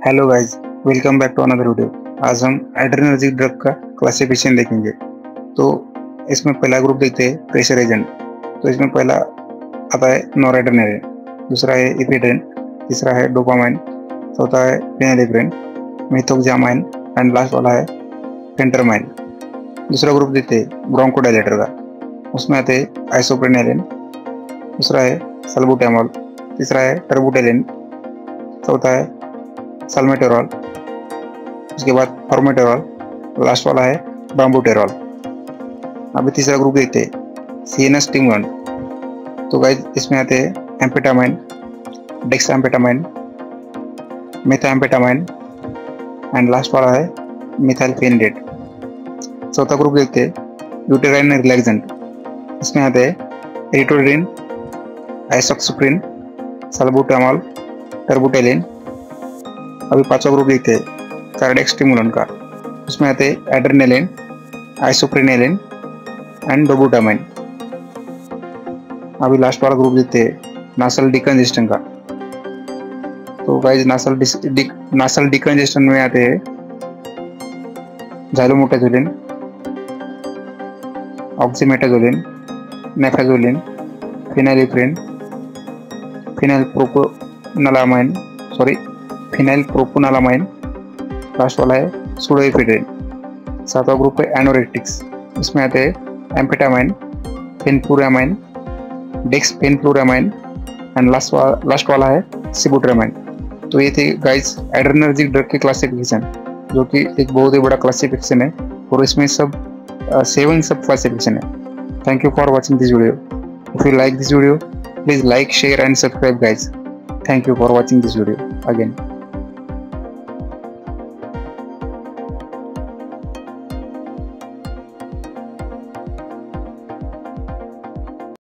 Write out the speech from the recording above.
Hello guys, welcome back to another video. आज हम adrenergic drug का क्लासिफिकेशन देखेंगे। तो इसमें पहला ग्रुप देखते हैं प्रेशर एजेंट। तो इसमें पहला आता है नॉरएड्रेनालिन, दूसरा है इपिड्रेन, तीसरा है डोपामाइन, चौथा है फेनिलेफ्रेन, मिथोक्सामाइन एंड लास्ट वाला है फेंटरमाइन। दूसरा ग्रुप देखते हैं ब्रोंकोडायलेटर का, उसमें आते हैं आइसोप्रेनालिन, दूसरा है सल्बुटामॉल, तीसरा है टर्बुटेलिन, चौथा है सल्मेटेरॉल, उसके बाद फॉर्मेटेरॉल, लास्ट वाला है बाम्बूटेरॉल। अभी तीसरा ग्रुप देखते हैं सीएनएस स्टिमुलेंट। तो गाइस इसमें आते हैं एम्फेटामाइन, डेक्साम्फेटामाइन, मेथाम्फेटामाइन एंड लास्ट वाला है मिथाइलफेनिडेट। चौथा ग्रुप देखते हैं यूटेराइन रिलैक्सेंट। इसमें आते हैं एरिट्रोडिन, आइसोक्सिप्रिन, सल्बुटामॉल, टर्बुटेलिन। अभी पांचवा ग्रुप देखते हैं कार्डियक स्टिमुलेंट का, उसमें आते हैं एड्रेनालिन, आइसोप्रेनालिन एंड डोबुटामाइन। अभी लास्ट वाला ग्रुप देखते हैं नासल डिकंजेस्टेंट का। तो गाइस नासल डिकंजेस्टेंट में आते हैं ज़ाइलोमेटाजोलिन, ऑक्सीमेटाजोलिन, नेफाजोलिन, फेनिलेफ्रेन, फिनाइलप्रोपोनालामाइन, लास्ट वाला है सुडोएफेड्रिन। सातवां ग्रुप है एनोरेक्टिक्स। इसमें आते हैं एम्फेटामाइन, फेनफ्लुरामाइन, डेक्सफेनफ्लुरामाइन एंड लास्ट वाला है सिबुट्रामाइन। तो ये थे गाइस एड्रेनर्जिक ड्रग की क्लासिफिकेशन, जो कि एक बहुत ही बड़ा क्लासिफिकेशन है और इसमें सब 7 सब क्लासिफिकेशन है। Thank you for watching this video. If you like this video, please like, share and subscribe guys. Thank you for watching this video again.